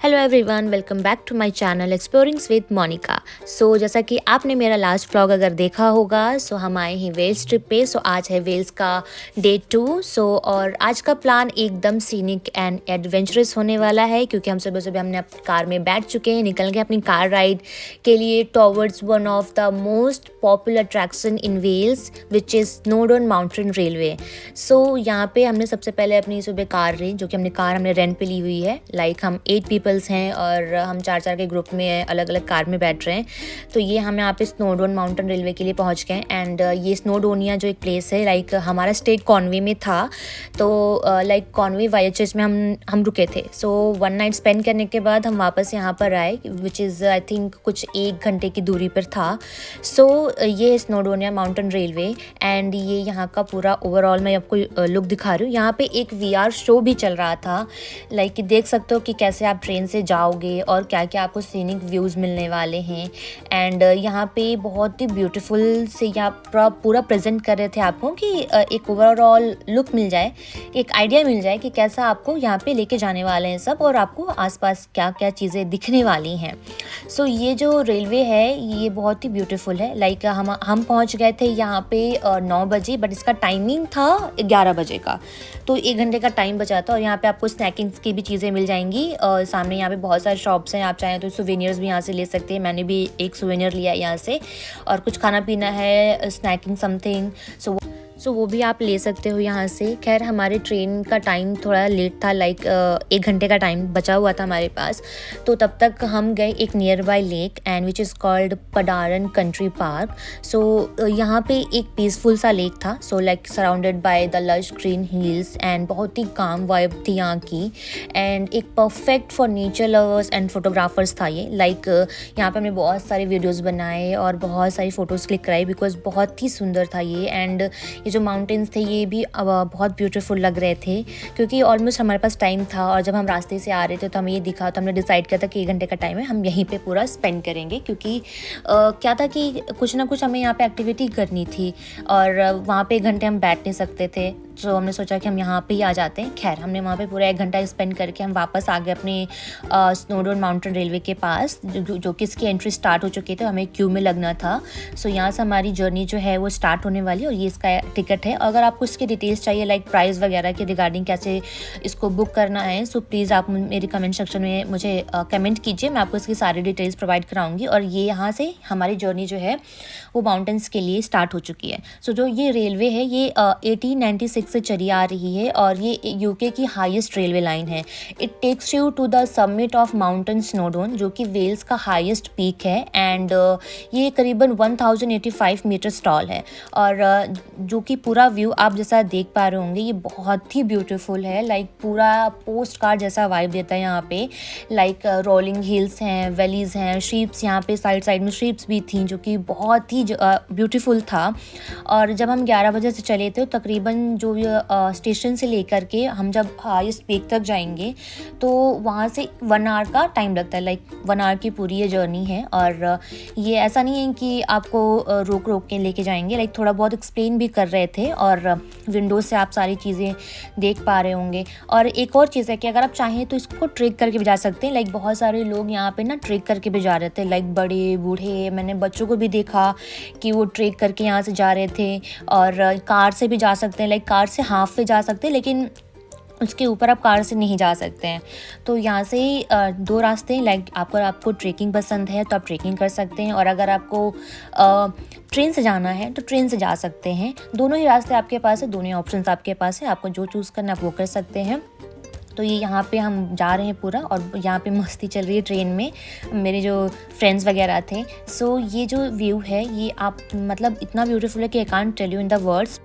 Hello everyone, welcome back to my channel explorings with Monica. जैसा कि आपने मेरा लास्ट व्लॉग अगर देखा होगा, हम आए हैं वेल्स ट्रिप पे। आज है वेल्स का डे 2। और आज का प्लान एकदम सीनिक एंड एडवेंचरस होने वाला है, क्योंकि हम सुबह सुबह हमने अपनी कार में बैठ चुके हैं, निकल गए अपनी कार राइड के लिए towards one of the most popular attraction in Wales which is Snowdon mountain railway. यहाँ पे हमने सबसे पहले अपनी सुबह कार ली, जो कि हमने रेंट पे ली हुई है। हम 8 पीपल्स हैं और हम 4-4 के ग्रुप में अलग अलग कार में बैठ रहे हैं। तो ये हम यहाँ पे स्नोडन माउंटेन रेलवे के लिए पहुँच गए। एंड ये स्नोडोनिया जो एक प्लेस है, हमारा स्टे कॉनवे में था। तो कॉनवे वाइचेस में हम रुके थे। 1 नाइट स्पेंड करने के बाद हम वापस यहाँ पर आए, विच इज़ आई थिंक कुछ 1 घंटे की दूरी पर था। ये स्नोडोनिया माउंटेन रेलवे एंड ये यहाँ का पूरा ओवरऑल मैं आपको लुक दिखा रही हूँ। यहाँ पे एक VR शो भी चल रहा था। देख सकते हो कि कैसे आप ट्रेन से जाओगे और क्या क्या आपको सीनिक व्यूज़ मिलने वाले हैं। एंड यहाँ पे बहुत ही ब्यूटीफुल से यहाँ पूरा प्रेजेंट कर रहे थे आपको कि एक ओवरऑल लुक मिल जाए, एक आइडिया मिल जाए कि कैसा आपको यहाँ पे लेके जाने वाले हैं सब, और आपको आसपास क्या क्या चीज़ें दिखने वाली हैं। ये जो रेलवे है ये बहुत ही ब्यूटीफुल है। हम पहुँच गए थे यहाँ पे 9 बजे, बट इसका टाइमिंग था 11 बजे का। तो 1 घंटे का टाइम बचा था। और यहाँ पे आपको स्नैकिंग्स की भी चीज़ें मिल जाएंगी। सामने यहाँ पे बहुत सारे शॉप्स हैं, आप चाहें तो सुवेनियर्स भी यहाँ से ले सकते हैं। मैंने भी एक सुवेनियर लिया है यहाँ से। और कुछ खाना पीना है, स्नैकिंग समथिंग, वो भी आप ले सकते हो यहाँ से। खैर, हमारे ट्रेन का टाइम थोड़ा लेट था, 1 घंटे का टाइम बचा हुआ था हमारे पास। तो तब तक हम गए एक nearby lake and which is called Padarn Country Park. यहाँ पे एक पीसफुल सा लेक था। Surrounded by the lush green hills and बहुत ही काम वाइब थी यहाँ की। एंड एक perfect for nature lovers and photographers था ये। यहाँ पे हमने बहुत सारे वीडियोज़ बनाए और बहुत सारी फ़ोटोज़ क्लिक कराई, बिकॉज बहुत ही सुंदर था ये। एंड जो माउंटेन्स थे ये भी बहुत ब्यूटीफुल लग रहे थे, क्योंकि ऑलमोस्ट हमारे पास टाइम था। और जब हम रास्ते से आ रहे थे तो हमें ये दिखा, तो हमने डिसाइड किया था कि 1 घंटे का टाइम है, हम यहीं पे पूरा स्पेंड करेंगे। क्योंकि क्या था कि कुछ ना कुछ हमें यहाँ पे एक्टिविटी करनी थी और वहाँ पे 1 घंटे हम बैठ नहीं सकते थे। हमने सोचा कि हम यहाँ पे ही आ जाते हैं। खैर, हमने वहाँ पे पूरा 1 घंटा स्पेंड करके हम वापस आ गए अपने स्नोडन माउंटेन रेलवे के पास, जो कि इसकी एंट्री स्टार्ट हो चुकी थी। हमें क्यू में लगना था। यहाँ से हमारी जर्नी जो है वो स्टार्ट होने वाली है। और ये इसका टिकट है। अगर आपको इसकी डिटेल्स चाहिए, प्राइस वगैरह के रिगार्डिंग कैसे इसको बुक करना है, प्लीज़ आप मेरी कमेंट सेक्शन में मुझे कमेंट कीजिए, मैं आपको इसकी सारी डिटेल्स प्रोवाइड कराऊंगी। और ये यहाँ से हमारी जर्नी जो है वो माउंटेन्स के लिए स्टार्ट हो चुकी है। जो ये रेलवे है ये 1896 से चली आ रही है और ये यूके की हाईएस्ट रेलवे लाइन है। It takes you to the summit of mountain Snowdon, जो कि वेल्स का हाईएस्ट पीक है। एंड ये करीबन 1085 मीटर टॉल है। और जो कि पूरा व्यू आप जैसा देख पा रहे होंगे, ये बहुत ही ब्यूटीफुल है। पूरा पोस्ट कार्ड जैसा वाइब देता है यहाँ पे। रोलिंग हिल्स हैं, वैलीज हैं, शीप्स, यहाँ पे साइड में शीप्स भी थी, जो कि बहुत ही ब्यूटीफुल था। और जब हम 11 बजे से चले थे, तकरीबन जो स्टेशन से लेकर के हम जब हाईएस्ट पीक तक जाएंगे तो वहाँ से 1 आवर का टाइम लगता है। 1 आवर की पूरी ये जर्नी है। और ये ऐसा नहीं है कि आपको रोक के लेके जाएंगे, थोड़ा बहुत एक्सप्लेन भी कर रहे थे और विंडो से आप सारी चीज़ें देख पा रहे होंगे। और एक और चीज़ है कि अगर आप चाहें तो इसको ट्रेक करके भी जा सकते हैं। बहुत सारे लोग यहाँ पे ना ट्रेक करके भी जा रहे थे, बड़े बूढ़े, मैंने बच्चों को भी देखा कि वो ट्रेक करके यहाँ से जा रहे थे। और कार से भी जा सकते हैं, कार से हाफ पे जा सकते हैं, लेकिन उसके ऊपर आप कार से नहीं जा सकते हैं। तो यहाँ से 2 रास्ते हैं। आपको ट्रेकिंग पसंद है तो आप ट्रेकिंग कर सकते हैं, और अगर आपको ट्रेन से जाना है तो ट्रेन से जा सकते हैं। दोनों ही रास्ते आपके पास है, दोनों ही ऑप्शंस आपके पास है, आपको जो चूज़ करना आप वो कर सकते हैं। तो ये यहाँ पे हम जा रहे हैं पूरा, और यहाँ पे मस्ती चल रही है ट्रेन में, मेरे जो फ्रेंड्स वगैरह थे। ये जो व्यू है ये आप इतना ब्यूटीफुल है कि I can't tell you in the words.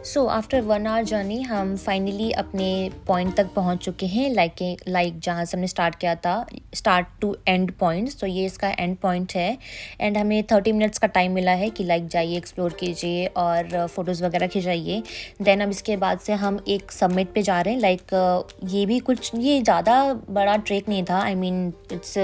So after 1 hour journey हम फाइनली अपने पॉइंट तक पहुंच चुके हैं, लाइक जहाँ से हमने स्टार्ट किया था, स्टार्ट टू एंड पॉइंट। तो ये इसका एंड पॉइंट है एंड हमें 30 मिनट्स का टाइम मिला है कि लाइक जाइए, एक्सप्लोर कीजिए और फ़ोटोज़ वगैरह खिंचाइए। देन अब इसके बाद से हम एक समिट पे जा रहे हैं। ये ज़्यादा बड़ा ट्रैक नहीं था, I mean it's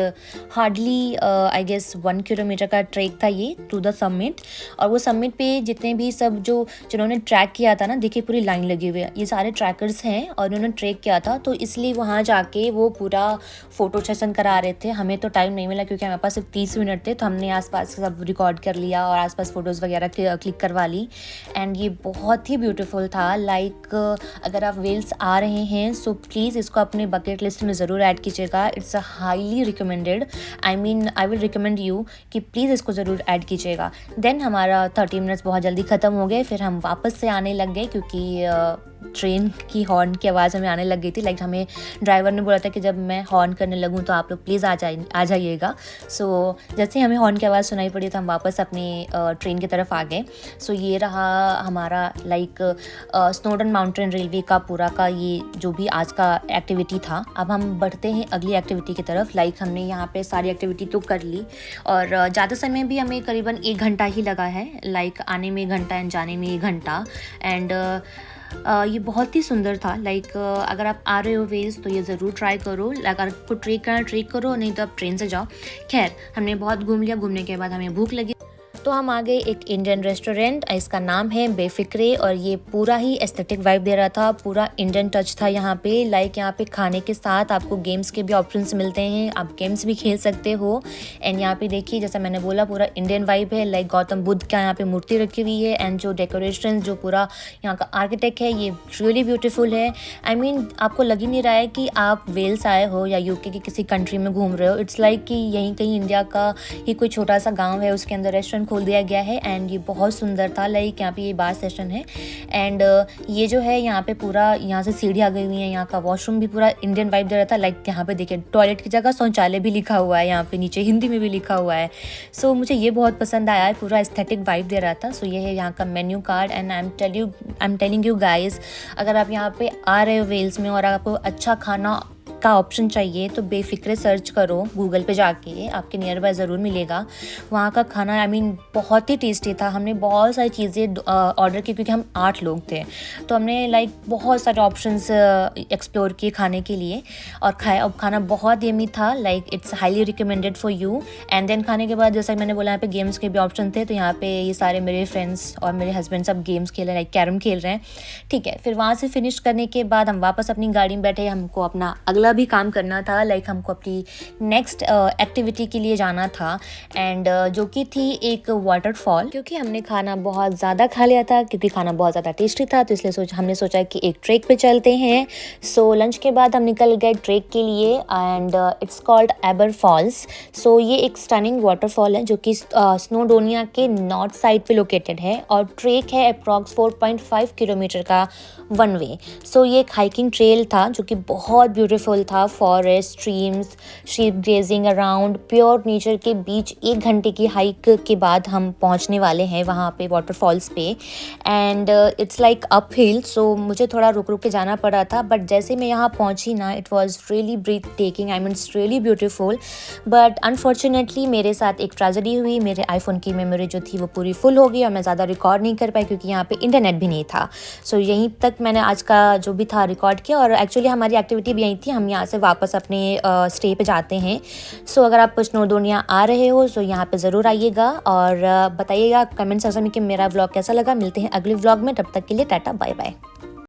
hardly I guess 1 kilometre का ट्रैक था ये टू द समिट। और वो समिट पे जितने भी सब जिन्होंने ट्रैक किया था ना, देखिए पूरी लाइन लगी हुई है, ये सारे ट्रैकर्स हैं और उन्होंने ट्रैक किया था, तो इसलिए वहाँ जाके वो पूरा फ़ोटो सेशन करा रहे थे। हमें तो टाइम नहीं मिला क्योंकि हमारे पास सिर्फ 30 मिनट थे, तो हमने आसपास सब रिकॉर्ड कर लिया और आसपास फ़ोटोज़ वगैरह क्लिक करवा ली। एंड ये बहुत ही ब्यूटीफुल था। लाइक अगर आप वेल्स आ रहे हैं सो प्लीज़ इसको अपने बकेट लिस्ट में ज़रूर ऐड कीजिएगा। It's highly recommended, I will recommend you कि प्लीज़ इसको ज़रूर ऐड कीजिएगा। देन हमारा 30 मिनट्स बहुत जल्दी ख़त्म हो गए, फिर हम वापस से आने लग गए क्योंकि ट्रेन की हॉर्न की आवाज़ हमें आने लग गई थी। लाइक हमें ड्राइवर ने बोला था कि जब मैं हॉर्न करने लगूँ तो आप लोग प्लीज़ आ जाइएगा। सो जैसे ही हमें हॉर्न की आवाज़ सुनाई पड़ी तो हम वापस अपने ट्रेन की तरफ आ गए। सो ये रहा हमारा लाइक स्नोडन माउंटेन रेलवे का पूरा का ये जो भी आज का एक्टिविटी था। अब हम बढ़ते हैं अगली एक्टिविटी की तरफ। लाइक हमने यहाँ पे सारी एक्टिविटी तो कर ली और ज़्यादा समय भी हमें करीबन 1 घंटा ही लगा है। लाइक आने में 1 घंटा एंड जाने में 1 घंटा। एंड ये बहुत ही सुंदर था। लाइक अगर आप आ रहे हो वेल्स तो ये ज़रूर ट्राई करो। अगर आपको ट्रेक करना ट्रेक करो, नहीं तो आप ट्रेन से जाओ। खैर हमने बहुत घूम लिया, घूमने के बाद हमें भूख लगी तो हम आ गए एक इंडियन रेस्टोरेंट, इसका नाम है बेफिक्रे। और ये पूरा ही एस्थेटिक वाइब दे रहा था, पूरा इंडियन टच था यहाँ पे। लाइक यहाँ पे खाने के साथ आपको गेम्स के भी ऑप्शंस मिलते हैं, आप गेम्स भी खेल सकते हो। एंड यहाँ पे देखिए जैसा मैंने बोला पूरा इंडियन वाइब है। लाइक गौतम बुद्ध का यहाँ पे मूर्ति रखी हुई है एंड जो डेकोरेशन जो पूरा यहाँ का आर्किटेक्ट है ये रियली ब्यूटीफुल है। आई मीन आपको लग ही नहीं रहा है कि आप वेल्स आए हो या यूके की किसी कंट्री में घूम रहे हो। इट्स लाइक कि यहीं कहीं इंडिया का ही कोई छोटा सा गाँव है, उसके अंदर रेस्टोरेंट खोल दिया गया है। एंड ये बहुत सुंदर था। लाइक यहाँ पे ये बार सेशन है एंड ये जो है यहाँ पे पूरा यहाँ से सीढ़ियाँ गई हुई हैं। यहाँ का वॉशरूम भी पूरा इंडियन वाइब दे रहा था। लाइक यहाँ पे देखिए टॉयलेट की जगह शौचालय भी लिखा हुआ है, यहाँ पे नीचे हिंदी में भी लिखा हुआ है। सो मुझे ये बहुत पसंद आया है, पूरा एस्थेटिक वाइब दे रहा था। सो ये है यहाँ का menu card and I am telling you guys, अगर आप यहाँ पे आ रहे हो वेल्स में और आपको अच्छा खाना का ऑप्शन चाहिए तो बेफिक्रे सर्च करो गूगल पे जाके, आपके नियर बाय ज़रूर मिलेगा। वहाँ का खाना आई मीन बहुत ही टेस्टी था। हमने बहुत सारी चीज़ें ऑर्डर की क्योंकि हम 8 लोग थे, तो हमने लाइक बहुत सारे ऑप्शंस एक्सप्लोर किए खाने के लिए और खाया। अब खाना बहुत यमी था। Like it's highly recommended for you. And then खाने के बाद जैसा मैंने बोला यहाँ पे गेम्स के भी ऑप्शन थे, तो यहाँ पे ये सारे मेरे फ्रेंड्स और मेरे हस्बैंड सब गेम्स खेल रहे हैं, लाइक कैरम खेल रहे हैं। ठीक है, फिर वहाँ से फिनिश करने के बाद हम वापस अपनी गाड़ी में बैठे। हमको अपना अगला भी काम करना था। लाइक हमको अपनी नेक्स्ट एक्टिविटी के लिए जाना था एंड जो कि थी एक वाटरफॉल। क्योंकि हमने खाना बहुत ज़्यादा खा लिया था, क्योंकि खाना बहुत ज़्यादा टेस्टी था, तो इसलिए हमने सोचा कि एक ट्रेक पे चलते हैं। सो लंच के बाद हम निकल गए ट्रेक के लिए एंड इट्स कॉल्ड एबर फॉल्स। सो ये एक स्टनिंग वाटरफॉल है जो कि स्नोडोनिया के नॉर्थ साइड पे लोकेटेड है और ट्रेक है अप्रॉक्स 4.5 किलोमीटर का वन वे। सो ये एक हाइकिंग ट्रेल था जो कि बहुत ब्यूटीफुल था। Forest, streams, sheep grazing around, pure nature के बीच 1 घंटे की हाइक के बाद हम पहुंचने वाले हैं वहाँ पे वाटरफॉल्स पे। And it's like up hill, so मुझे थोड़ा रुक के जाना पड़ा था, बट जैसे मैं यहाँ पहुँची ना it was really breathtaking, I mean it's really beautiful. But unfortunately मेरे साथ एक ट्रेजेडी हुई। मेरे आईफोन की मेमोरी जो थी वो पूरी फुल हो गई और मैं ज़्यादा रिकॉर्ड नहीं कर पाई क्योंकि यहाँ पे इंटरनेट भी नहीं था। सो यहीं तक मैंने आज का जो भी था रिकॉर्ड किया और एक्चुअली हमारी एक्टिविटी भी यहीं थी। हम यहाँ से वापस अपने स्टे पे जाते हैं। सो अगर आप स्नोडोनिया आ रहे हो तो यहाँ पे ज़रूर आइएगा और बताइएगा कमेंट सेक्शन में कि मेरा व्लॉग कैसा लगा। मिलते हैं अगले व्लॉग में, तब तक के लिए टाटा बाय बाय।